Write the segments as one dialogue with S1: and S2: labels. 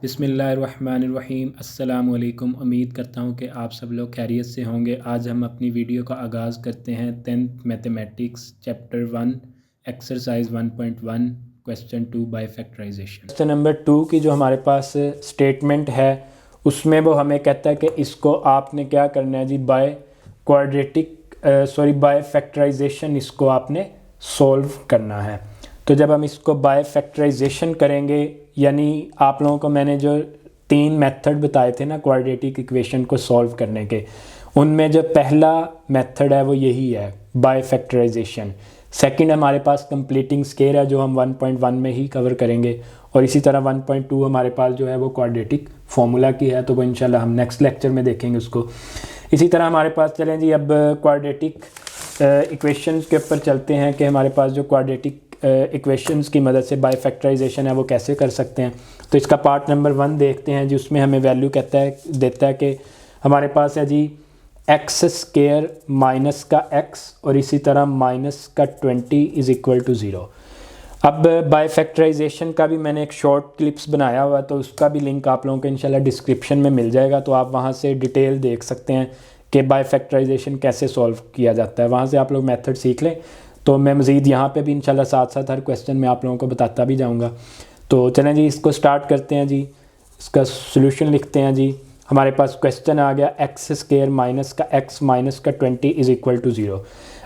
S1: बिस्मिल्लाहिर्रहमानिर्रहीम। अस्सलाम वालेकुम। उम्मीद करता हूँ कि आप सब लोग खैरियत से होंगे। आज हम अपनी वीडियो का आगाज़ करते हैं 10th mathematics chapter 1 exercise 1.1 question 2 by factorization. Question number 2 की जो हमारे पास स्टेटमेंट है उसमें वो हमें कहता है कि इसको आपने क्या करना है जी, बाय फैक्टराइजेशन इसको आपने सोल्व करना है। तो जब हम इसको बाय फैक्टराइजेशन करेंगे, यानी आप लोगों को मैंने जो 3 मेथड बताए थे ना क्वाड्रेटिक इक्वेशन को सॉल्व करने के, उनमें जो पहला मेथड है वो यही है, बाय फैक्टराइजेशन। सेकंड हमारे पास कंप्लीटिंग स्केयर है जो हम 1.1 में ही कवर करेंगे, और इसी तरह 1.2 हमारे पास जो है वो क्वाड्रेटिक फार्मूला की है, तो वो इंशाल्लाह हम नेक्स्ट लेक्चर में देखेंगे उसको। इसी तरह हमारे पास चलें जी, अब क्वाड्रेटिक इक्वेशंस के ऊपर चलते हैं कि हमारे पास जो क्वाड्रेटिक इक्वेशंस की मदद से बाय फैक्टराइजेशन है वो कैसे कर सकते हैं। तो इसका पार्ट नंबर 1 देखते हैं जी। उसमें हमें वैल्यू देता है कि हमारे पास है जी एक्स स्क्वायर माइनस का एक्स और इसी तरह माइनस का 20 इज़ इक्वल टू 0। अब बाय फैक्टराइजेशन का भी मैंने एक शॉर्ट क्लिप्स बनाया हुआ है, तो उसका भी लिंक आप लोगों को इंशाल्लाह डिस्क्रिप्शन में मिल जाएगा, तो आप वहाँ से डिटेल देख सकते हैं कि बाय फैक्टराइजेशन कैसे सॉल्व किया जाता है। वहाँ से आप लोग मेथड सीख लें। तो मैं मज़ीद यहाँ पे भी इंशाल्लाह साथ साथ हर क्वेश्चन में आप लोगों को बताता भी जाऊँगा। तो चलें जी, इसको स्टार्ट करते हैं जी। इसका सोल्यूशन लिखते हैं जी। हमारे पास क्वेश्चन आ गया एक्स स्क्वायर माइनस का एक्स माइनस का 20 इज़ इक्वल टू 0।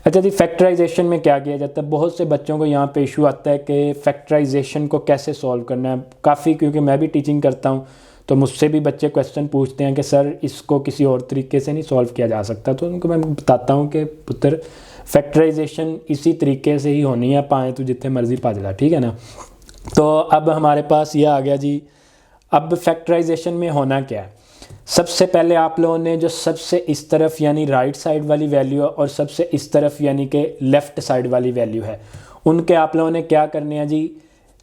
S1: अच्छा जी, फैक्टराइजेशन में क्या किया जाता है? बहुत से बच्चों को यहाँ पे इशू आता है कि फैक्टराइजेशन को कैसे सॉल्व करना है। काफ़ी, क्योंकि मैं भी टीचिंग करता हूँ तो मुझसे भी बच्चे क्वेश्चन पूछते हैं कि सर इसको किसी और तरीके से नहीं सॉल्व किया जा सकता। तो उनको मैं बताता हूँ कि पुत्र फैक्टराइजेशन इसी तरीके से ही होनी है, पाए तो जितने मर्जी पाजला, ठीक है ना। तो अब हमारे पास ये आ गया जी। अब फैक्टराइजेशन में होना क्या है? सबसे पहले आप लोगों ने जो सबसे इस तरफ यानी राइट साइड वाली वैल्यू है और सबसे इस तरफ यानी कि लेफ़्ट साइड वाली वैल्यू है, उनके आप लोगों ने क्या करने हैं जी,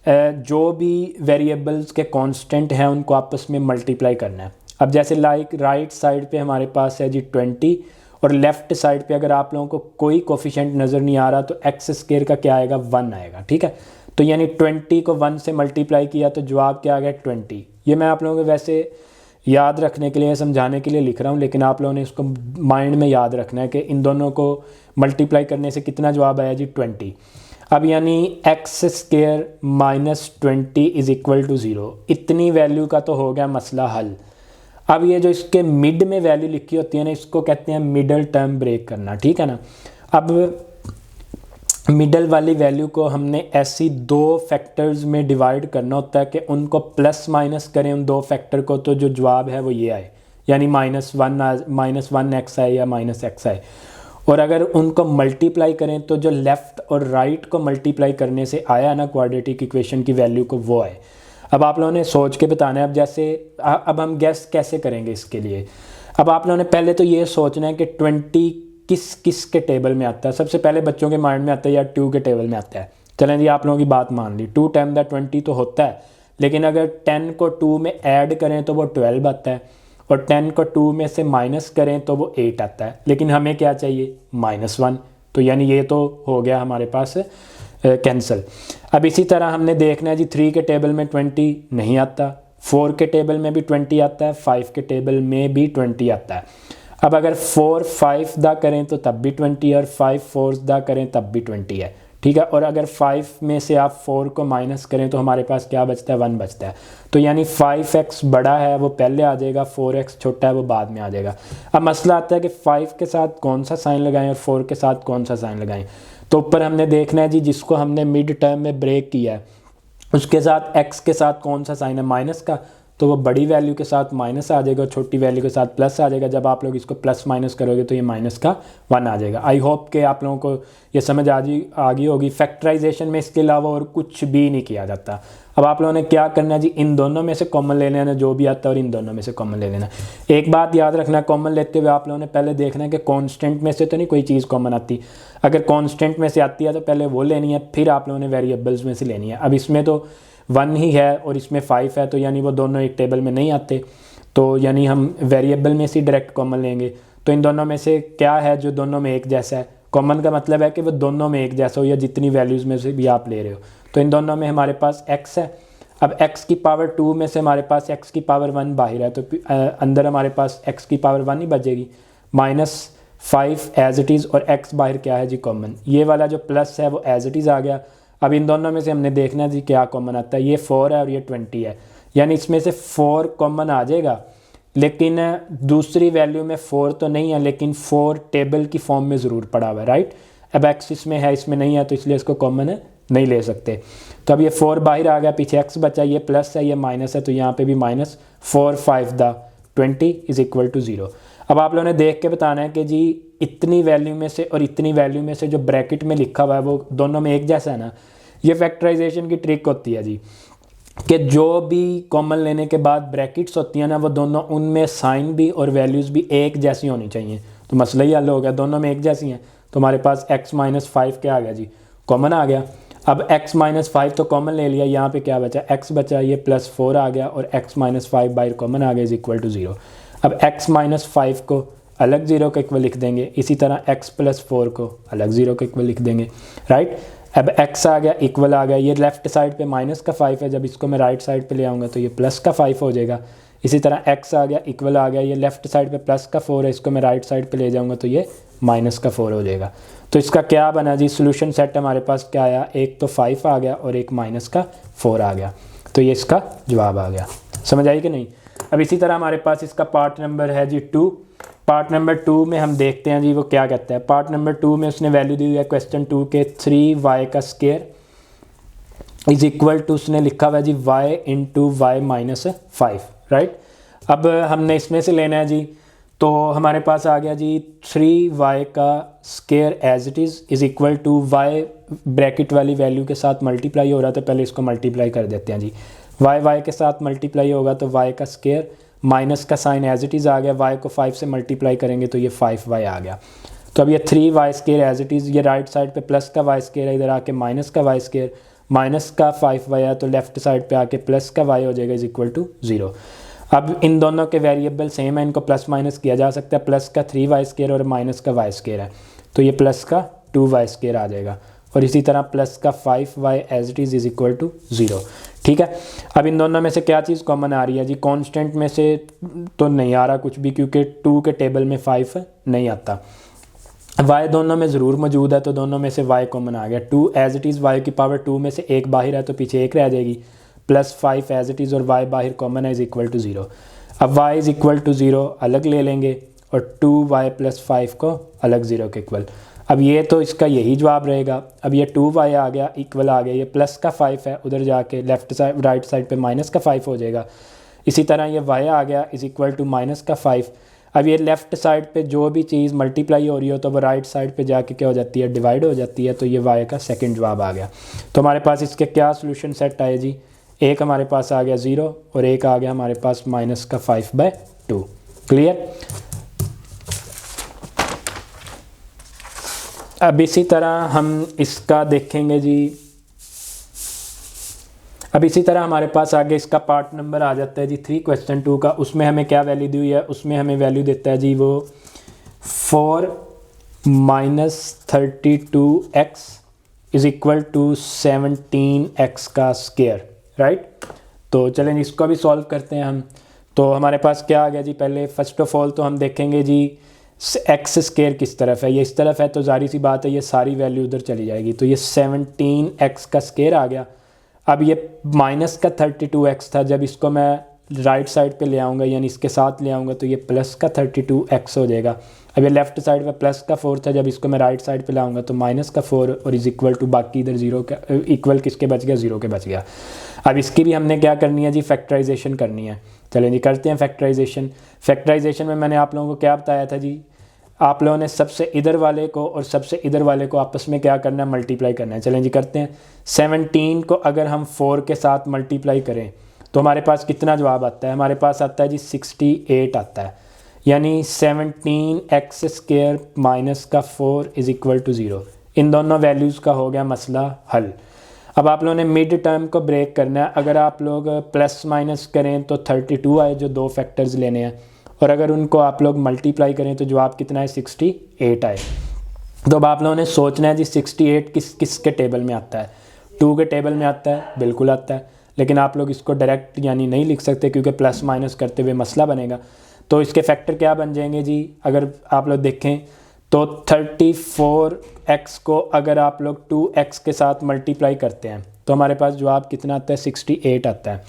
S1: जो भी वेरिएबल्स के कांस्टेंट हैं उनको आपस में मल्टीप्लाई करना है। अब जैसे राइट साइड पे हमारे पास है जी 20 और लेफ़्ट साइड पे अगर आप लोगों को कोई कोफिशिएंट नज़र नहीं आ रहा तो एक्स स्क्वायर का क्या आएगा, 1 आएगा, ठीक है। तो यानी 20 को 1 से मल्टीप्लाई किया तो जवाब क्या आ गया, 20। ये मैं आप लोगों को वैसे याद रखने के लिए, समझाने के लिए लिख रहा हूँ, लेकिन आप लोगों ने इसको माइंड में याद रखना है कि इन दोनों को मल्टीप्लाई करने से कितना जवाब आया जी, 20। अब यानी x square minus 20 is equal to 0। इतनी वैल्यू का तो हो गया मसला हल। अब ये जो इसके मिड में वैल्यू लिखी होती है ना, इसको कहते हैं मिडल टर्म ब्रेक करना, ठीक है ना। अब मिडल वाली वैल्यू को हमने ऐसी 2 फैक्टर्स में डिवाइड करना होता है कि उनको प्लस माइनस करें उन 2 फैक्टर को, तो जो जवाब है वो ये आए, यानी -1 एक्स आए या -x आए। और अगर उनको मल्टीप्लाई करें तो जो लेफ़्ट और राइट को मल्टीप्लाई करने से आया ना क्वाड्रेटिक इक्वेशन की वैल्यू को, वो आए। अब आप लोगों ने सोच के बताना है। अब जैसे अब हम गेस कैसे करेंगे इसके लिए? अब आप लोगों ने पहले तो ये सोचना है कि 20 किस किस के टेबल में आता है। सबसे पहले बच्चों के माइंड में आता है यार 2 के टेबल में आता है। चलें जी, आप लोगों की बात मान ली, 2 टाइम द 20 तो होता है, लेकिन अगर 10 को 2 में ऐड करें तो वो 12 आता है, और 10 को 2 में से माइनस करें तो वो 8 आता है। लेकिन हमें क्या चाहिए, -1। तो यानी ये तो हो गया हमारे पास कैंसिल। अब इसी तरह हमने देखना है जी, 3 के टेबल में 20 नहीं आता, 4 के टेबल में भी 20 आता है, 5 के टेबल में भी 20 आता है। अब अगर 4 5 दा करें तो तब भी 20 और 5 4 दा करें तब भी 20 है, ठीक है। और अगर 5 में से आप 4 को माइनस करें तो हमारे पास क्या बचता है, 1 बचता है। तो यानी 5x बड़ा है वो पहले आ जाएगा, 4x छोटा है वो बाद में आ जाएगा। अब मसला आता है कि 5 के साथ कौन सा साइन लगाएं और 4 के साथ कौन सा साइन लगाएं। तो ऊपर हमने देखना है जी, जिसको हमने मिड टर्म में ब्रेक किया है उसके साथ x के साथ कौन सा साइन है, माइनस का, तो वो बड़ी वैल्यू के साथ माइनस आ जाएगा और छोटी वैल्यू के साथ प्लस आ जाएगा। जब आप लोग इसको प्लस माइनस करोगे तो ये माइनस का 1 आ जाएगा। आई होप कि आप लोगों को ये समझ आ गई होगी। फैक्टराइजेशन में इसके अलावा और कुछ भी नहीं किया जाता। अब आप लोगों ने क्या करना है जी, इन दोनों में से कॉमन ले लेना जो भी आता है, और इन दोनों में से कॉमन ले लेना। एक बात याद रखना, कॉमन लेते हुए आप लोगों ने पहले देखना है कि कॉन्स्टेंट में से तो नहीं कोई चीज़ कॉमन आती। अगर कॉन्स्टेंट में से आती है तो पहले वो लेनी है, फिर आप लोगों ने वेरिएबल्स में से लेनी है। अब इसमें तो 1 ही है और इसमें 5 है, तो यानी वो दोनों एक टेबल में नहीं आते, तो यानी हम वेरिएबल में से डायरेक्ट कॉमन लेंगे। तो इन दोनों में से क्या है जो दोनों में एक जैसा है? कॉमन का मतलब है कि वो दोनों में एक जैसा हो, या जितनी वैल्यूज़ में से भी आप ले रहे हो। तो इन दोनों में हमारे पास x है। अब x की पावर 2 में से हमारे पास x की पावर 1 बाहर है, तो अंदर हमारे पास x की पावर 1 ही बचेगी, -5 एज इट इज़, और x बाहर क्या है जी, कॉमन। ये वाला जो प्लस है वो एज इट इज़ आ गया। अब इन दोनों में से हमने देखना है जी क्या कॉमन आता है। ये 4 है और ये 20 है, यानी इसमें से 4 कॉमन आ जाएगा, लेकिन दूसरी वैल्यू में 4 तो नहीं है, लेकिन 4 टेबल की फॉर्म में ज़रूर पड़ा हुआ है, राइट। अब x इसमें है, इसमें नहीं है, तो इसलिए इसको कॉमन नहीं ले सकते। तो अब ये 4 बाहर आ गया, पीछे x बचा, ये प्लस है ये माइनस है, तो यहाँ पे भी -4 5 द 20 इज़ इक्वल टू 0। अब आप लोगों ने देख के बताना है कि जी इतनी वैल्यू में से और इतनी वैल्यू में से जो ब्रैकेट में लिखा हुआ है वो दोनों में एक जैसा है ना। ये फैक्टराइजेशन की ट्रिक होती है जी, कि जो भी कॉमन लेने के बाद ब्रैकेट्स होती हैं ना, वो दोनों उनमें साइन भी और वैल्यूज़ भी एक जैसी होनी चाहिए। तो मसला ही हल हो गया, दोनों में एक जैसी हैं, तो हमारे पास x - 5 क्या आ गया जी, कॉमन आ गया। अब x - 5 तो कॉमन ले लिया, यहाँ पे क्या बचा, x बचा, ये +4 आ गया, और x - 5 बाहर कॉमन आ गया इज़ इक्वल टू 0। अब x - 5 को अलग 0 के इक्वल लिख देंगे, इसी तरह x + 4 को अलग 0 के इक्वल लिख देंगे, राइट। अब x आ गया, इक्वल आ गया, ये लेफ्ट साइड पे -5 है, जब इसको मैं राइट साइड पे ले आऊँगा तो ये +5 हो जाएगा। इसी तरह x आ गया, इक्वल आ गया, ये लेफ्ट साइड पे +4 है, इसको मैं राइट साइड पे ले जाऊँगा तो ये -4 हो जाएगा। तो इसका क्या बना जी, सोल्यूशन सेट हमारे पास क्या आया, एक तो 5 आ गया और एक -4 आ गया, तो ये इसका जवाब आ गया। समझ आई कि नहीं। अब इसी तरह हमारे पास इसका पार्ट नंबर है जी 2। पार्ट नंबर 2 में हम देखते हैं जी वो क्या कहता है। पार्ट नंबर 2 में उसने वैल्यू दी हुई है क्वेश्चन 2 के 3y का स्क्वायर इज इक्वल टू, उसने लिखा हुआ है जी y × y - 5, राइट। अब हमने इसमें से लेना है जी, तो हमारे पास आ गया जी 3y का square as it is equal to y bracket वाली वैल्यू के साथ मल्टीप्लाई हो रहा है, तो पहले इसको मल्टीप्लाई कर देते हैं जी। y के साथ मल्टीप्लाई होगा तो y का स्क्वायर, माइनस का साइन एज इट इज़ आ गया, y को 5 से मल्टीप्लाई करेंगे तो ये 5y आ गया। तो अब ये 3y square as it is, ये राइट साइड पे प्लस का y स्क्वायर है, इधर आके माइनस का y स्क्वायर, माइनस का 5y है, तो लेफ्ट साइड पे आके प्लस का y हो जाएगा इज इक्वल टू 0। अब इन दोनों के वेरिएबल सेम है, इनको प्लस माइनस किया जा सकता है। प्लस का 3y स्क्वायर और माइनस का y स्क्वायर है, तो ये प्लस का 2y स्क्वायर आ जाएगा, और इसी तरह प्लस का 5y as it is equal to 0। ठीक है। अब इन दोनों में से क्या चीज़ कॉमन आ रही है जी, कांस्टेंट में से तो नहीं आ रहा कुछ भी, क्योंकि 2 के टेबल में 5 नहीं आता। y दोनों में ज़रूर मौजूद है, तो दोनों में से y कॉमन आ गया। 2 एज इट इज़, y की पावर 2 में से एक बाहर है तो पीछे एक रह जाएगी, +5 एज इट इज़, और y बाहर कॉमन है इज इक्वल टू 0। अब y इज इक्वल टू 0 अलग ले लेंगे, और 2y + 5 को अलग 0 के इक्वल। अब ये तो इसका यही जवाब रहेगा। अब ये 2y आ गया, इक्वल आ गया, ये प्लस का 5 है, उधर जाके लेफ्ट साइड राइट साइड पे माइनस का 5 हो जाएगा। इसी तरह ये y आ गया इज इक्वल टू माइनस का 5। अब ये लेफ़्ट साइड पे जो भी चीज़ मल्टीप्लाई हो रही हो तो वो राइट साइड पे जाके क्या हो जाती है, डिवाइड हो जाती है, तो ये y का सेकंड जवाब आ गया। तो हमारे पास इसके क्या सोल्यूशन सेट आए जी, एक हमारे पास आ गया 0 और एक आ गया हमारे पास -5/2। क्लियर। अब इसी तरह हम इसका देखेंगे जी, अब इसी तरह हमारे पास आगे इसका पार्ट नंबर आ जाता है जी 3 क्वेश्चन 2 का। उसमें हमें क्या वैल्यू दी हुई है, उसमें हमें वैल्यू देता है जी वो 4 - 32x is equal to 17x का स्क्वायर, राइट। तो चलें इसको भी सॉल्व करते हैं हम। तो हमारे पास क्या आ गया जी, पहले फर्स्ट ऑफ ऑल तो हम देखेंगे जी x स्क्वायर किस तरफ है, ये इस तरफ है, तो जारी सी बात है ये सारी वैल्यू उधर चली जाएगी, तो ये 17x का स्क्वायर आ गया। अब ये माइनस का 32x था, जब इसको मैं राइट साइड पे ले आऊँगा यानी इसके साथ ले आऊँगा तो ये प्लस का 32x हो जाएगा। अब ये लेफ्ट साइड पे प्लस का 4 था, जब इसको मैं राइट साइड पे लाऊंगा तो माइनस का 4 और इज इक्वल टू बाकी इधर 0 का इक्वल किसके बच गया, 0 के बच गया। अब इसकी भी हमने क्या करनी है जी, फैक्टराइजेशन करनी है। चलें जी करते हैं फैक्टराइजेशन। फैक्टराइजेशन में मैंने आप लोगों को क्या बताया था जी, आप लोगों ने सबसे इधर वाले को और सबसे इधर वाले को आपस में क्या करना है, मल्टीप्लाई करना है। चलें जी करते हैं। 17 को अगर हम 4 के साथ मल्टीप्लाई करें तो हमारे पास कितना जवाब आता है, हमारे पास आता है जी 68 आता है, यानी 17x स्क्वायर माइनस का 4 इज इक्वल टू 0। इन दोनों वैल्यूज़ का हो गया मसला हल। अब आप लोगों ने मिड टर्म को ब्रेक करना है। अगर आप लोग प्लस माइनस करें तो 32 आए, जो 2 फैक्टर्स लेने हैं, और अगर उनको आप लोग मल्टीप्लाई करें तो जवाब कितना है, 68 आए। तो अब आप लोगों ने सोचना है जी 68 किस के टेबल में आता है, 2 के टेबल में आता है, बिल्कुल आता है, लेकिन आप लोग इसको डायरेक्ट यानी नहीं लिख सकते क्योंकि प्लस माइनस करते हुए मसला बनेगा। तो इसके फैक्टर क्या बन जाएंगे जी, अगर आप लोग देखें तो 34x को अगर आप लोग 2x के साथ मल्टीप्लाई करते हैं तो हमारे पास जवाब कितना आता है, 68 आता है।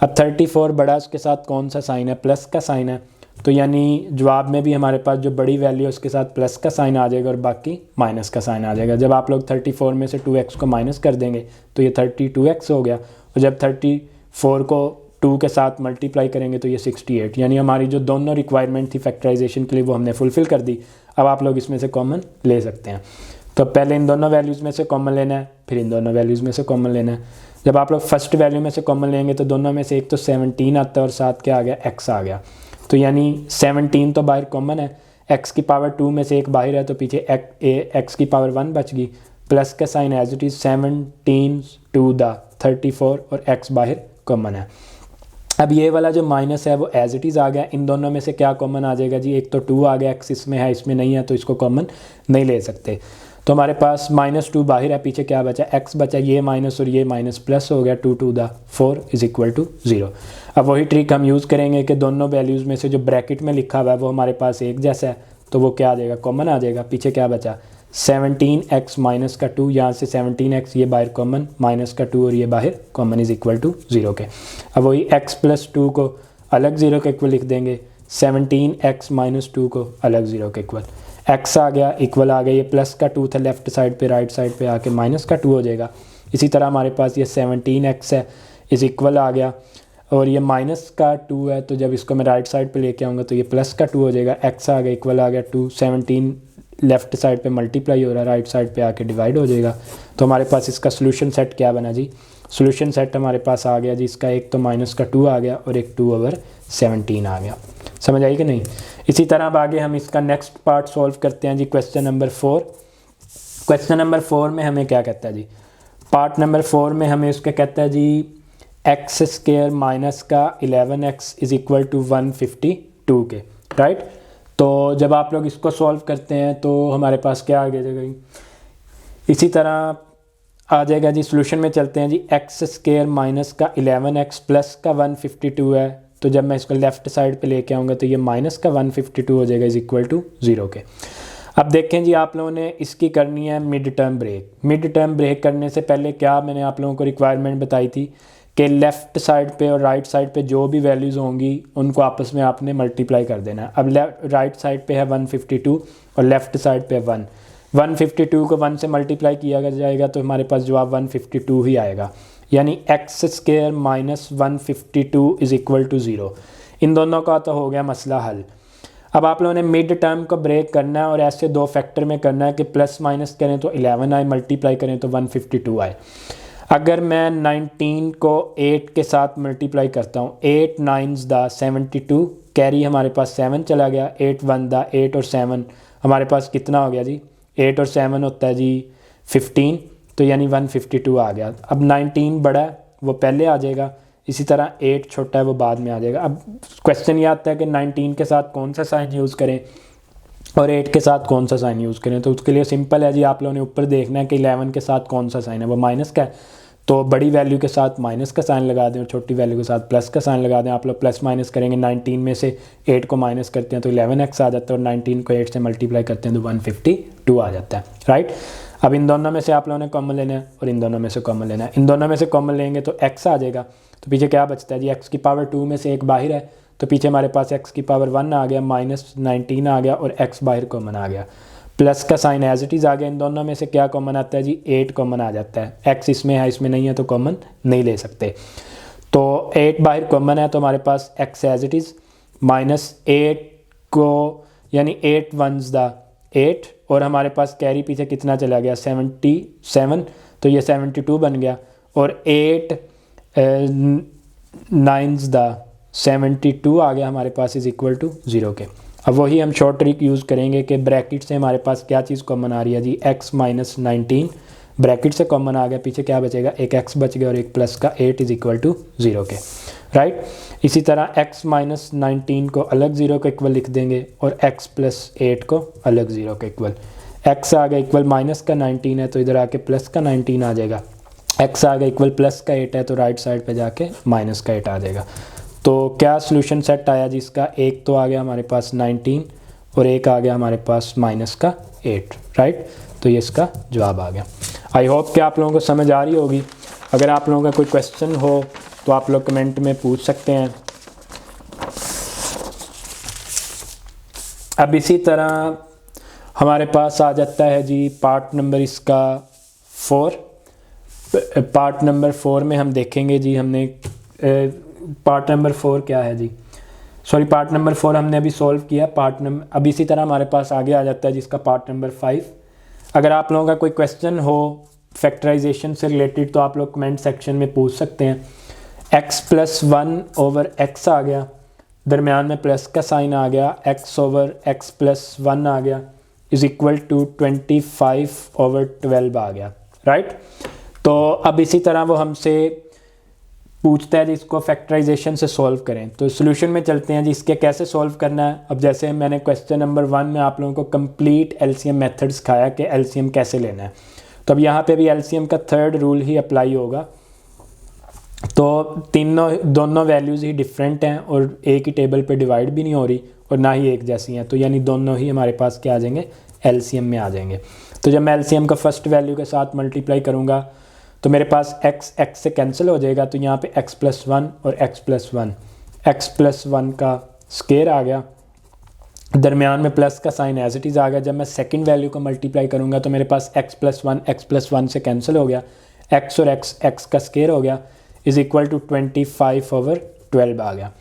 S1: अब 34 बड़ा उसके साथ कौन सा साइन है, प्लस का साइन है, तो यानी जवाब में भी हमारे पास जो बड़ी वैल्यू है उसके साथ प्लस का साइन आ जाएगा और बाकी माइनस का साइन आ जाएगा। जब आप लोग 34 में से 2x को माइनस कर देंगे तो ये 32x हो गया, और जब 34 को 2 के साथ मल्टीप्लाई करेंगे तो ये 68, यानी हमारी जो दोनों रिक्वायरमेंट थी फैक्टराइजेशन के लिए वो हमने फुलफ़िल कर दी। अब आप लोग इसमें से कॉमन ले सकते हैं। तो पहले इन दोनों वैल्यूज़ में से कॉमन लेना है, फिर इन दोनों वैल्यूज़ में से कॉमन लेना है। जब आप लोग फर्स्ट वैल्यू में से कॉमन लेंगे तो दोनों में से एक तो 17 आता है और साथ क्या आ गया, x आ गया। तो यानी 17 तो बाहर कॉमन है, x की पावर 2 में से एक बाहर है तो पीछे x की पावर 1 बच गई, प्लस का sign as it is 17 to the 34 और x बाहर कॉमन है। अब ये वाला जो माइनस है वो एज इट इज़ आ गया। इन दोनों में से क्या कॉमन आ जाएगा जी, एक तो 2 आ गया, x इसमें है इसमें नहीं है तो इसको कॉमन नहीं ले सकते। तो हमारे पास -2 बाहर है, पीछे क्या बचा, x बचा, ये माइनस और ये माइनस प्लस हो गया, 2 to the 4 is equal to 0। अब वही ट्रिक हम यूज़ करेंगे कि दोनों वैल्यूज़ में से जो ब्रैकेट में लिखा हुआ है वो हमारे पास एक जैसा है, तो वो क्या आ जाएगा, कॉमन आ जाएगा। पीछे क्या बचा, 17x माइनस का 2, यहाँ से 17x ये बाहर कॉमन, माइनस का 2 और ये बाहर कॉमन इज इक्वल टू 0 के। अब वही x प्लस 2 को अलग 0 के इक्वल लिख देंगे, 17x माइनस 2 को अलग 0 के इक्वल, x आ गया इक्वल आ गया, ये प्लस का 2 था लेफ्ट साइड पे, राइट साइड पे आके माइनस का 2 हो जाएगा। इसी तरह हमारे पास ये 17x है इस इक्वल आ गया, और ये माइनस का 2 है तो जब इसको मैं राइट साइड पे लेके आऊँगा तो ये प्लस का 2 हो जाएगा, x आ गया इक्वल आ गया 2, 17 लेफ्ट साइड पे मल्टीप्लाई हो रहा है, राइट साइड पे आके डिवाइड हो जाएगा। तो हमारे पास इसका सोल्यूशन सेट क्या बना जी, सोल्यूशन सेट हमारे पास आ गया जी, इसका एक तो माइनस का 2 आ गया और एक 2/17 आ गया। समझ आई कि नहीं। इसी तरह अब आगे हम इसका नेक्स्ट पार्ट सॉल्व करते हैं जी, क्वेश्चन नंबर 4। क्वेश्चन नंबर 4 में हमें क्या कहता है जी, पार्ट नंबर 4 में हमें उसका कहता है जी x स्क्वायर माइनस का 11x इज इक्वल टू 152 के, राइट। तो जब आप लोग इसको सॉल्व करते हैं तो हमारे पास क्या आ जाएगा, इसी तरह आ जाएगा जी। सोल्यूशन में चलते हैं जी, x स्क्वायर माइनस का 11x प्लस का 152 है, तो जब मैं इसको लेफ़्ट साइड पे लेके आऊँगा तो ये माइनस का 152 हो जाएगा इज इक्वल टू 0 के। अब देखें जी, आप लोगों ने इसकी करनी है mid term break. Mid term break करने से पहले क्या मैंने आप लोगों को रिक्वायरमेंट बताई थी कि लेफ़्ट साइड पे और राइट साइड पे जो भी वैल्यूज़ होंगी उनको आपस में आपने मल्टीप्लाई कर देना है। अब राइट साइड पे है 152 और लेफ़्ट साइड पे 1, 152 को 1 से मल्टीप्लाई किया जाएगा तो हमारे पास जवाब 152 ही आएगा, यानी x square minus 152 is equal to 0। इन दोनों का तो हो गया मसला हल। अब आप लोगों ने मिड टर्म को ब्रेक करना है और ऐसे दो फैक्टर में करना है कि प्लस माइनस करें तो 11 आए, मल्टीप्लाई करें तो 152 आए। अगर मैं 19 को 8 के साथ मल्टीप्लाई करता हूँ, 8 9s द 72, कैरी हमारे पास 7 चला गया, 8 1 द 8 और 7 हमारे पास कितना हो गया जी, 8 और 7 होता है जी 15, तो यानी 152 आ गया। अब 19 बड़ा है वो पहले आ जाएगा, इसी तरह 8 छोटा है वो बाद में आ जाएगा। अब क्वेश्चन ये आता है कि 19 के साथ कौन सा साइन यूज़ करें और 8 के साथ कौन सा साइन यूज़ करें। तो उसके लिए सिंपल है जी, आप लोगों ने ऊपर देखना है कि 11 के साथ कौन सा साइन है, वो माइनस का है, तो बड़ी वैल्यू के साथ माइनस का साइन लगा दें और छोटी वैल्यू के साथ प्लस का साइन लगा दें। आप लोग प्लस माइनस करेंगे, 19 में से 8 को माइनस करते हैं तो 11x आ जाता है और 19 को 8 से मल्टीप्लाई करते हैं तो 152 आ जाता है, राइट। अब इन दोनों में से आप लोगों ने कॉमन लेना है और इन दोनों में से कॉमन लेना है। इन दोनों में से कॉमन लेंगे तो x आ जाएगा, तो पीछे क्या बचता है जी, x की पावर 2 में से एक बाहर है तो पीछे हमारे पास x की पावर 1 आ गया, माइनस 19 आ गया और x बाहर कॉमन आ गया, प्लस का साइन एज इट इज़ आ गया। इन दोनों में से क्या कॉमन आता है जी, 8 कॉमन आ जाता है। x इसमें है इसमें नहीं है तो कॉमन नहीं ले सकते, तो 8 बाहर कॉमन है तो हमारे पास x as it is minus 8 को यानी 8 1s द 8 और हमारे पास कैरी पीछे कितना चला गया 77, तो ये 72 बन गया और 8 9s द 72 आ गया हमारे पास इज इक्वल टू 0 के। अब वही हम शॉर्ट ट्रिक यूज़ करेंगे कि ब्रैकेट से हमारे पास क्या चीज़ कॉमन आ रही है जी, x माइनस 19 ब्रैकेट से कॉमन आ गया, पीछे क्या बचेगा, एक x बच गया और एक प्लस का 8 इज इक्वल टू 0 के, राइट। इसी तरह x माइनस 19 को अलग 0 के इक्वल लिख देंगे और x प्लस 8 को अलग 0 के इक्वल। x आ गया इक्वल माइनस का 19 है तो इधर आके प्लस का 19 आ जाएगा, x आ गया इक्वल प्लस का 8 है तो राइट साइड पे जाके माइनस का 8 आ जाएगा। तो क्या सोल्यूशन सेट आया जिसका, एक तो आ गया हमारे पास 19 और एक आ गया हमारे पास माइनस का 8, राइट। तो ये इसका जवाब आ गया। आई होप कि आप लोगों को समझ आ रही होगी। अगर आप लोगों का कोई क्वेश्चन हो तो आप लोग कमेंट में पूछ सकते हैं। अब इसी तरह हमारे पास आ जाता है जी पार्ट नंबर इसका 4। पार्ट नंबर 4 में हम देखेंगे जी, हमने पार्ट नंबर 4 क्या है जी, सॉरी पार्ट नंबर 4 हमने अभी सॉल्व किया। अब इसी तरह हमारे पास आगे आ जाता है जिसका पार्ट नंबर 5। अगर आप लोगों का कोई क्वेश्चन हो फैक्टराइजेशन से रिलेटेड तो आप लोग कमेंट सेक्शन में पूछ सकते हैं। x + 1 ओवर x आ गया, दरमियान में प्लस का साइन आ गया, x ओवर x + 1 आ गया इज़ इक्वल टू 25 ओवर 12 आ गया, राइट। तो अब इसी तरह वो हमसे पूछता है जी इसको फैक्टराइजेशन से सॉल्व करें। तो सॉल्यूशन में चलते हैं जी, इसके कैसे सॉल्व करना है। अब जैसे मैंने क्वेश्चन नंबर 1 में आप लोगों को कंप्लीट एलसीएम मेथड सिखाया कि एलसीएम कैसे लेना है, तो अब यहाँ पे भी एलसीएम का थर्ड रूल ही अप्लाई होगा। तो दोनों वैल्यूज़ ही डिफरेंट हैं और एक ही टेबल पे डिवाइड भी नहीं हो रही और ना ही एक जैसी हैं, तो यानी दोनों ही हमारे पास क्या आ जाएंगे, एलसीएम में आ जाएंगे। तो जब मैं एलसीएम का फर्स्ट वैल्यू के साथ मल्टीप्लाई करूँगा तो मेरे पास x से कैंसिल हो जाएगा, तो यहाँ पे x + 1 और x + 1 का स्केयर आ गया, दरमियान में प्लस का साइन एज इट इज़ आ गया। जब मैं सेकंड वैल्यू को मल्टीप्लाई करूँगा तो मेरे पास x + 1 से कैंसिल हो गया, x और x का स्केयर हो गया इज़ इक्वल टू 25 ओवर 12 आ गया।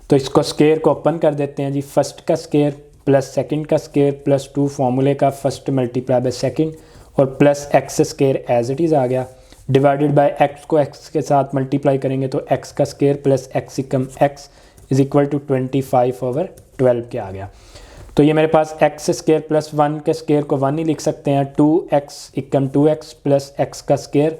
S1: तो इसको स्केयर को ओपन कर देते हैं जी, फर्स्ट का स्केयर प्लस सेकंड का स्केयर प्लस 2 फॉर्मूले का फर्स्ट मल्टीप्लाई बाय सेकंड और plus x square as it is आ गया, डिवाइडेड बाय x को x के साथ मल्टीप्लाई करेंगे तो x का square plus x is equal to 25 over 12 के आ गया। तो ये मेरे पास x स्केयर प्लस 1 के स्केयर को 1 ही लिख सकते हैं, 2x प्लस x का स्केयर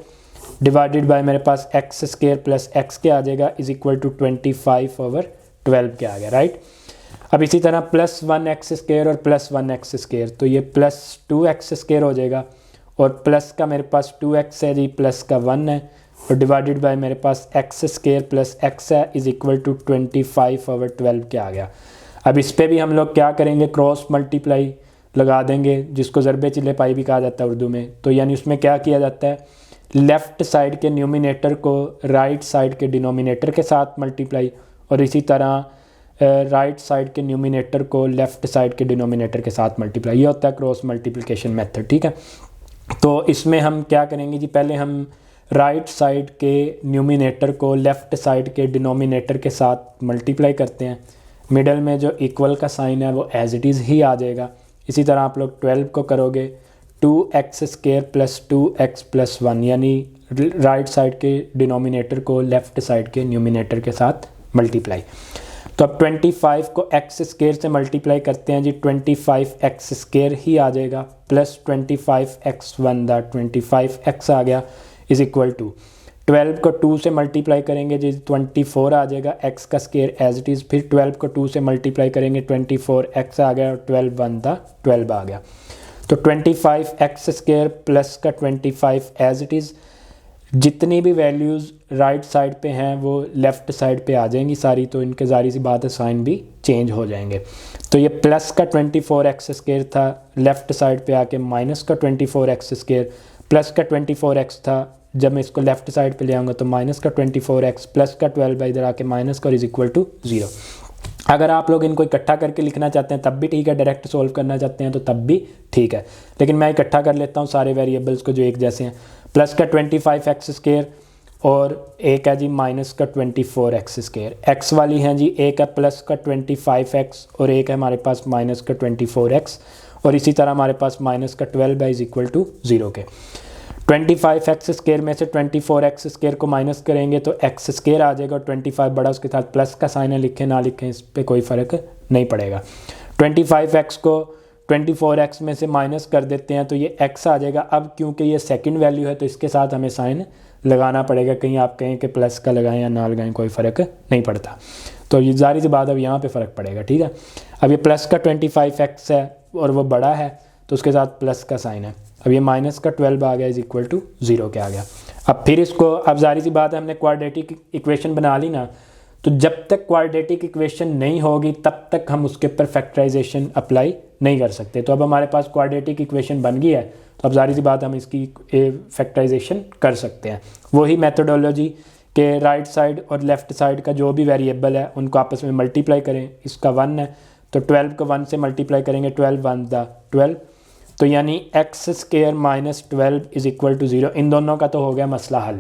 S1: डिवाइडेड बाय मेरे पास x स्केयर प्लस x के आ जाएगा इज़ इक्वल टू 25 ओवर 12 के आ गया, राइट। अब इसी तरह प्लस 1x स्केयर और प्लस 1x स्केयर, तो ये प्लस 2x स्केयर हो जाएगा और प्लस का मेरे पास 2x है जी, प्लस का 1 है और डिवाइडेड बाय मेरे पास x स्केयर प्लस x है इज़ इक्वल टू 25 ओवर 12 के आ गया। अब इस पे भी हम लोग क्या करेंगे, क्रॉस मल्टीप्लाई लगा देंगे, जिसको ज़रबे चिल्ले पाई भी कहा जाता है उर्दू में। तो यानी उसमें क्या किया जाता है, लेफ़्ट साइड के न्यूमिनेटर को राइट साइड के डिनोमिनेटर के साथ मल्टीप्लाई और इसी तरह राइट साइड के न्यूमिनेटर को लेफ़्ट साइड के डिनोमिनेटर के साथ मल्टीप्लाई। ये होता है क्रॉस मल्टीप्लिकेशन मेथड, ठीक है। तो इसमें हम क्या करेंगे जी, पहले हम राइट साइड के न्यूमिनेटर को लेफ़्ट साइड के डिनोमिनेटर के साथ मल्टीप्लाई करते हैं, मिडल में जो इक्वल का साइन है वो एज इट इज़ ही आ जाएगा। इसी तरह आप लोग 12 को करोगे 2x square plus 2x plus 1, यानी राइट साइड के डिनोमिनेटर को लेफ़्ट साइड के न्यूमिनेटर के साथ मल्टीप्लाई। तो अब 25 को x स्केयर से मल्टीप्लाई करते हैं जी, 25x स्केयर ही आ जाएगा प्लस 25x1 दा 25x आ गया इज़ इक्वल टू 12 को 2 से मल्टीप्लाई करेंगे जी 24 आ जाएगा, x का स्केयर एज इट इज़, फिर 12 को 2 से मल्टीप्लाई करेंगे 24x आ गया और 12 दा 12 आ गया। तो 25x स्केयर प्लस का 25 एज इट इज़, जितनी भी वैल्यूज़ राइट साइड पे हैं वो लेफ़्ट साइड पे आ जाएंगी सारी, तो इनके ज़ाहिर सी बात है साइन भी चेंज हो जाएंगे। तो ये प्लस का 24x स्केयर था, लेफ़्ट साइड पे आके माइनस का 24x स्केयर, प्लस का 24x था, जब मैं इसको लेफ़्ट साइड पे ले आऊँगा तो माइनस का 24x प्लस का 12 इधर आके माइनस का इज़ इक्वल टू 0। अगर आप लोग इनको इकट्ठा करके लिखना चाहते हैं तब भी ठीक है, डायरेक्ट सॉल्व करना चाहते हैं तो तब भी ठीक है, लेकिन मैं इकट्ठा कर लेता हूँ सारे वेरिएबल्स को जो एक जैसे हैं। प्लस का 25x स्केयर और एक है जी माइनस का 24x स्केयर, x वाली हैं जी, एक है प्लस का 25x और एक है हमारे पास माइनस का 24x और इसी तरह हमारे पास माइनस का 12 इज़ इक्वल टू 0 के। 25x स्केयर में से 24x स्केयर को माइनस करेंगे तो x स्केयर आ जाएगा और 25 बड़ा उसके साथ प्लस का साइन है, लिखें ना लिखें इस पर कोई फ़र्क नहीं पड़ेगा। 25x को 24x में से माइनस कर देते हैं तो ये x आ जाएगा। अब क्योंकि ये सेकंड वैल्यू है तो इसके साथ हमें साइन लगाना पड़ेगा, कहीं आप कहें कि प्लस का लगाएं या ना लगाएं कोई फ़र्क नहीं पड़ता, तो ये ज़ाहिर सी बात अब यहाँ पे फ़र्क पड़ेगा, ठीक है। अब ये प्लस का 25x है और वो बड़ा है तो उसके साथ प्लस का साइन है, अब ये माइनस का 12 आ गया इज़ इक्वल टू 0 के आ गया। अब फिर इसको, अब जाहिर सी बात है हमने क्वाड्रेटिक इक्वेशन बना ली ना, तो जब तक क्वाड्रेटिक इक्वेशन नहीं होगी तब तक हम उसके ऊपर फैक्टराइजेशन अप्लाई नहीं कर सकते। तो अब हमारे पास क्वाड्रेटिक इक्वेशन बन गई है, तो अब जाहिर सी बात हम इसकी फैक्टराइजेशन कर सकते हैं। वही मेथोडोलॉजी के राइट साइड और लेफ़्ट साइड का जो भी वेरिएबल है उनको आपस में मल्टीप्लाई करें। इसका 1 है तो 12 को 1 से मल्टीप्लाई करेंगे, 12 1 द 12, तो यानी x square minus 12 is equal to 0। इन दोनों का तो हो गया मसला हल।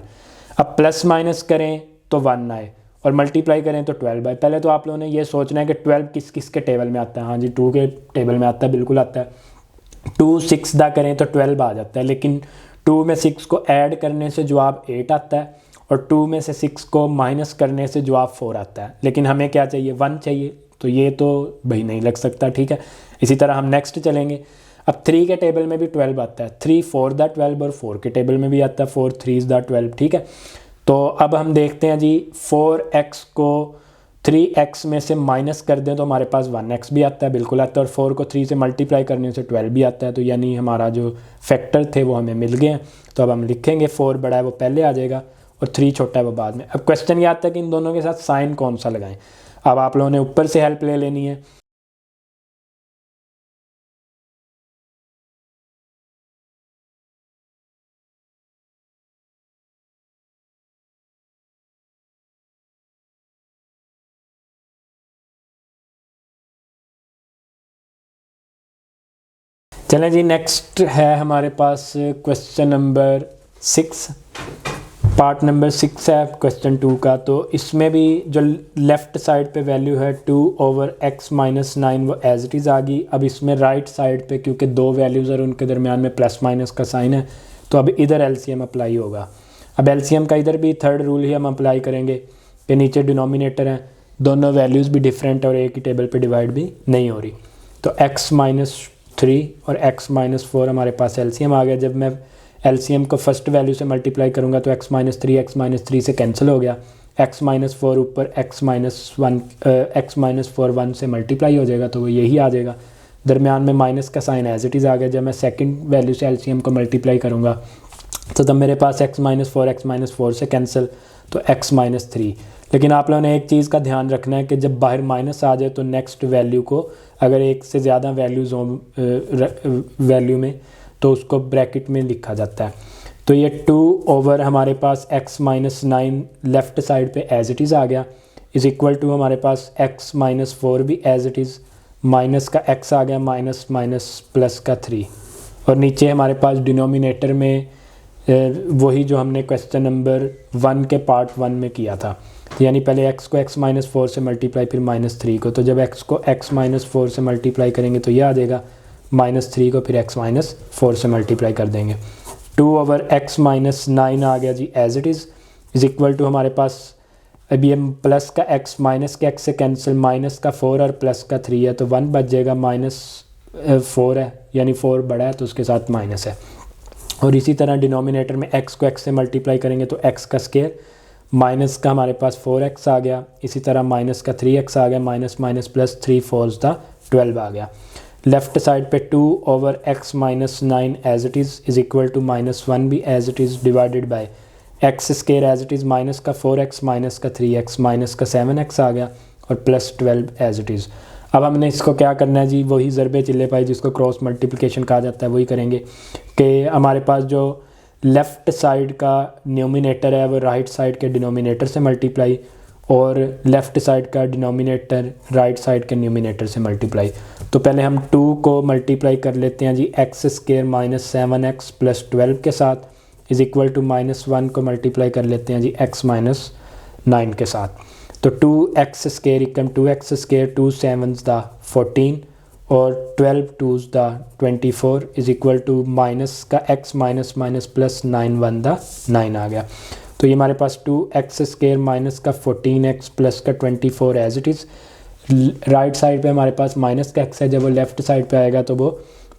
S1: अब प्लस माइनस करें तो 1 आए और मल्टीप्लाई करें तो 12 आए। पहले तो आप लोगों ने ये सोचना है कि 12 किस किस के टेबल में आता है। हाँ जी, 2 के टेबल में आता है, बिल्कुल आता है। 2 6 दा करें तो 12 आ जाता है, लेकिन 2 में 6 को ऐड करने से जवाब 8 आता है और 2 में से 6 को माइनस करने से जवाब 4 आता है। लेकिन हमें क्या चाहिए, 1 चाहिए, तो ये तो भाई नहीं लग सकता, ठीक है। इसी तरह हम नेक्स्ट चलेंगे। अब 3 के टेबल में भी 12 आता है, 3 4 दा 12 और 4 के टेबल में भी आता है 4 3 दा 12, ठीक है। तो अब हम देखते हैं जी, 4x को 3x में से माइनस कर दें तो हमारे पास 1x भी आता है, बिल्कुल आता है, और 4 को 3 से मल्टीप्लाई करने से 12 भी आता है। तो यानी हमारा जो फैक्टर थे वो हमें मिल गए हैं। तो अब हम लिखेंगे 4 बड़ा है वो पहले आ जाएगा और 3 छोटा है वो बाद में। अब क्वेश्चन ये आता है कि इन दोनों के साथ साइन कौन सा लगाएं। अब आप लोगों ने ऊपर से हेल्प ले लेनी है। चलें जी, नेक्स्ट है हमारे पास क्वेश्चन नंबर 6, पार्ट नंबर 6 है क्वेश्चन 2 का। तो इसमें भी जो लेफ़्ट साइड पे वैल्यू है 2/x माइनस 9 वो एज इट इज़ आ गई। अब इसमें राइट साइड पे क्योंकि 2 वैल्यूज़ और उनके दरमियान में प्लस माइनस का साइन है, तो अब इधर एलसीएम अप्लाई होगा। अब एलसीएम का इधर भी थर्ड रूल ही हम अप्लाई करेंगे कि नीचे डिनोमिनेटर हैं, दोनों वैल्यूज़ भी डिफरेंट और एक ही टेबल पर डिवाइड भी नहीं हो रही। तो x माइनस 3 और x माइनस 4 हमारे पास एलसीएम आ गया। जब मैं एलसीएम को फर्स्ट वैल्यू से मल्टीप्लाई करूंगा तो x माइनस 3 से कैंसिल हो गया, x माइनस 4 ऊपर x माइनस 4 1 से मल्टीप्लाई हो जाएगा, तो वो यही आ जाएगा। दरमियान में माइनस का साइन एज इट इज़ आ गया। जब मैं सेकंड वैल्यू से एलसीएम को मल्टीप्लाई करूंगा तो तब मेरे पास x माइनस 4 से कैंसिल, तो x माइनस 3। लेकिन आप लोगों ने एक चीज़ का ध्यान रखना है कि जब बाहर माइनस आ जाए तो नेक्स्ट वैल्यू को, अगर एक से ज़्यादा वैल्यूज़ हो वैल्यू में, तो उसको ब्रैकेट में लिखा जाता है। तो ये 2 हमारे पास x माइनस 9 लेफ़्ट साइड पे एज इट इज़ आ गया, इज़ इक्वल टू हमारे पास x माइनस 4 भी एज इट इज़, माइनस का x आ गया, माइनस माइनस प्लस का 3, और नीचे हमारे पास डिनोमिनेटर में वही जो हमने क्वेश्चन नंबर 1 के पार्ट 1 में किया था। तो यानी पहले x को x माइनस 4 से मल्टीप्लाई, फिर माइनस 3 को। तो जब x को x माइनस 4 से मल्टीप्लाई करेंगे तो ये आ जाएगा, माइनस 3 को फिर x माइनस 4 से मल्टीप्लाई कर देंगे। 2/x माइनस 9 आ गया जी as it is equal to हमारे पास, अभी हम प्लस का x माइनस के x से कैंसिल, माइनस का 4 और प्लस का 3 है तो 1 बच जाएगा, माइनस 4 है यानी 4 बड़ा है तो उसके साथ माइनस है। और इसी तरह डिनोमिनेटर में x को x से मल्टीप्लाई करेंगे तो x का स्क्वायर, माइनस का हमारे पास 4x आ गया, इसी तरह माइनस का 3x आ गया, माइनस माइनस प्लस 3 4 दा 12 आ गया। लेफ़्ट साइड पे 2/x minus 9 as it is equal to minus 1 भी as it is divided by x square as it is, minus का 4x माइनस का 3x माइनस का 7x आ गया और प्लस 12 एज इट इज़। अब हमने इसको क्या करना है जी, वही ज़रबे चिल्ले पाई जिसको क्रॉस मल्टीप्लिकेशन कहा जाता है वही करेंगे कि हमारे पास जो लेफ़्ट साइड का डिनोमिनेटर है वो राइट साइड के डिनोमिनेटर से मल्टीप्लाई, और लेफ़्ट साइड का डिनोमिनेटर राइट साइड के न्यूमिनेटर से मल्टीप्लाई। तो पहले हम 2 को मल्टीप्लाई कर लेते हैं जी x square minus 7x plus 12 के साथ, इज़ इक्वल टू माइनस 1 को मल्टीप्लाई कर लेते हैं जी x माइनस 9 के साथ। तो 2x square equal 2x square 2 7s दा 14 और 12 2s दा 24 इज़ इक्वल टू माइनस का x माइनस माइनस प्लस 9 1 दा 9 आ गया। तो ये हमारे पास 2x स्क्वायर माइनस का 14x प्लस का 24 as it is. Right side पे हमारे पास माइनस का x है, जब वो लेफ़्ट साइड पे आएगा तो वो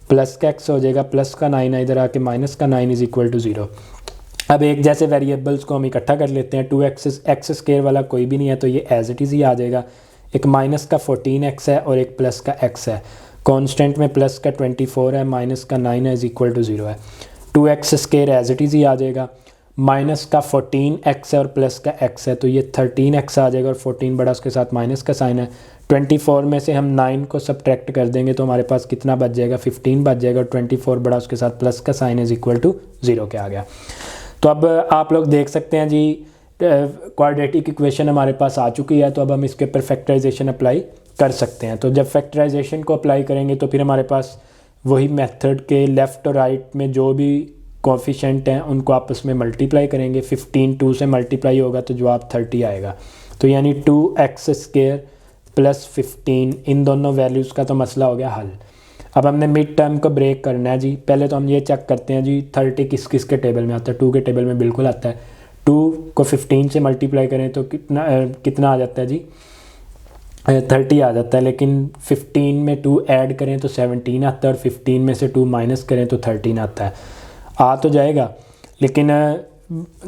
S1: प्लस का x हो जाएगा, प्लस का 9 है इधर आके, माइनस का 9 इज़ इक्वल टू 0। अब एक जैसे वेरिएबल्स को हम इकट्ठा कर लेते हैं। 2x स्क्वायर वाला कोई भी नहीं है तो ये एज इट इज़ ही आ जाएगा। एक माइनस का 14x है और एक प्लस का x है, कांस्टेंट में प्लस का 24 है, माइनस का 9 है, इज़ इक्वल टू 0 है। 2x square as it is ही आ जाएगा, माइनस का 14x है और प्लस का x है, तो ये 13x आ जाएगा और 14 बड़ा उसके साथ माइनस का साइन है। 24 में से हम 9 को सब्ट्रैक्ट कर देंगे तो हमारे पास कितना बच जाएगा, 15 बच जाएगा और 24 बड़ा उसके साथ प्लस का साइन इज इक्वल टू 0 के आ गया। तो अब आप लोग देख सकते हैं जी क्वाड्रेटिक इक्वेशन हमारे पास आ चुकी है, तो अब हम इसके ऊपर फैक्टराइजेशन अप्लाई कर सकते हैं। तो जब फैक्टराइजेशन को अप्लाई करेंगे तो फिर हमारे पास वही मेथड के लेफ़्ट और राइट में जो भी कोफिशेंट हैं उनको आपस में मल्टीप्लाई करेंगे। 15 2 से मल्टीप्लाई होगा तो जवाब 30 आएगा। तो यानी 2x² प्लस 15, इन दोनों वैल्यूज़ का तो मसला हो गया हल। अब हमने मिड टर्म को ब्रेक करना है जी। पहले तो हम ये चेक करते हैं जी 30 किस किस के टेबल में आता है। 2 के टेबल में बिल्कुल आता है। 2 को 15 से मल्टीप्लाई करें तो कितना आ जाता है जी, 30 आ जाता है। लेकिन 15 में 2 ऐड करें तो 17 आता है और 15 में से 2 माइनस करें तो 13 आता है। आ तो जाएगा, लेकिन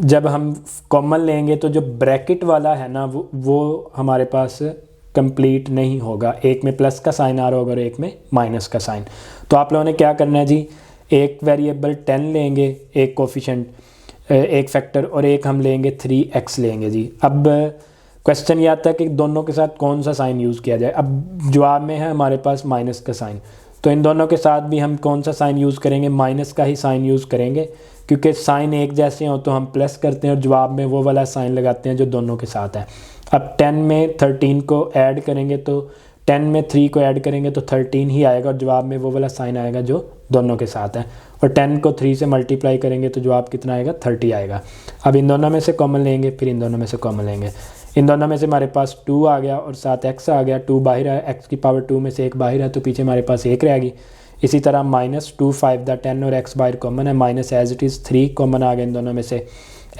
S1: जब हम कॉमन लेंगे तो जो ब्रैकेट वाला है ना वो हमारे पास कंप्लीट नहीं होगा। एक में प्लस का साइन आ रहा होगा और एक में माइनस का साइन। तो आप लोगों ने क्या करना है जी, एक वेरिएबल 10 लेंगे, एक कोफिशेंट एक फैक्टर, और एक हम लेंगे 3x लेंगे जी। अब क्वेश्चन ये आता है कि दोनों के साथ कौन सा साइन यूज़ किया जाए। अब जवाब में है हमारे पास माइनस का साइन, तो इन दोनों के साथ भी हम कौन सा साइन यूज़ करेंगे, माइनस का ही साइन यूज़ करेंगे, क्योंकि साइन एक जैसे हो तो हम प्लस करते हैं और जवाब में वो वाला साइन लगाते हैं जो दोनों के साथ है। अब 10 में 13 को ऐड करेंगे तो 10 में 3 को ऐड करेंगे तो 13 ही आएगा और जवाब में वो वाला साइन आएगा जो दोनों के साथ है। और 10 को 3 से मल्टीप्लाई करेंगे तो जवाब कितना आएगा, 30 आएगा। अब इन दोनों में से कॉमन लेंगे, फिर इन दोनों में से कॉमन लेंगे। इन दोनों में से हमारे पास 2 आ गया और साथ x आ गया। 2 बाहर है, x की पावर 2 में से 1 बाहर है तो पीछे हमारे पास 1 रहेगी। इसी तरह -2 5 द 10 और x बाहर कॉमन है, minus as it is 3 common आ गया इन दोनों में से।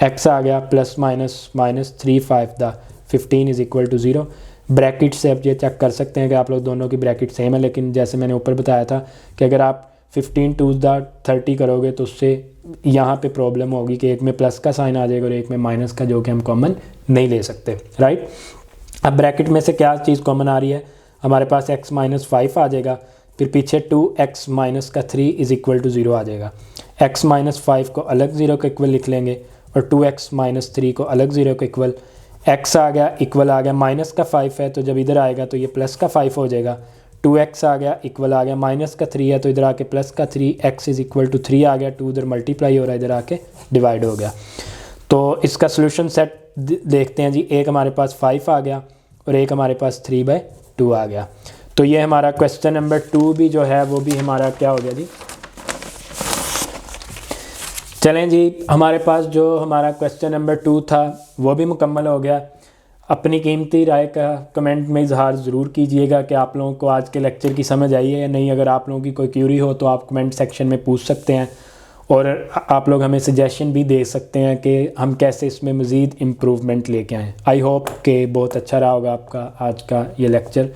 S1: x आ गया plus minus 3 5 the 15 is equal to 0। Bracket से आप ये चेक कर सकते हैं कि आप लोग दोनों की ब्रैकेट सेम है, लेकिन जैसे मैंने ऊपर बताया था कि अगर आप 15 2 द 30 करोगे तो उससे यहाँ पे प्रॉब्लम होगी कि एक में प्लस का साइन आ जाएगा और एक में माइनस का, जो कि हम कॉमन नहीं ले सकते, राइट। अब ब्रैकेट में से क्या चीज़ कॉमन आ रही है, हमारे पास x - 5 आ जाएगा, फिर पीछे 2x - 3 इज इक्वल टू 0 आ जाएगा। x - 5 को अलग 0 के इक्वल लिख लेंगे और 2x - 3 को अलग 0 के इक्वल। x आ गया इक्वल आ गया, माइनस का 5 है तो जब इधर आएगा तो ये प्लस का 5 हो जाएगा। 2x आ गया इक्वल आ गया, माइनस का 3 है तो इधर आके प्लस का 3, x इज इक्वल टू 3 आ गया। 2 इधर मल्टीप्लाई हो रहा है, इधर आके डिवाइड हो गया। तो इसका सोल्यूशन सेट देखते हैं जी। एक हमारे पास 5 आ गया और एक हमारे पास 3/2 आ गया। तो ये हमारा क्वेश्चन नंबर 2 भी जो है वो भी हमारा क्या हो गया जी। चलें जी, हमारे पास जो हमारा क्वेश्चन नंबर 2 था वो भी मुकम्मल हो गया। अपनी कीमती राय का कमेंट में इजहार ज़रूर कीजिएगा कि आप लोगों को आज के लेक्चर की समझ आई है या नहीं। अगर आप लोगों की कोई क्यूरी हो तो आप कमेंट सेक्शन में पूछ सकते हैं और आप लोग हमें सजेशन भी दे सकते हैं कि हम कैसे इसमें मज़ीद इम्प्रूवमेंट लेके आएँ। आई होप कि बहुत अच्छा रहा होगा आपका आज का ये लेक्चर।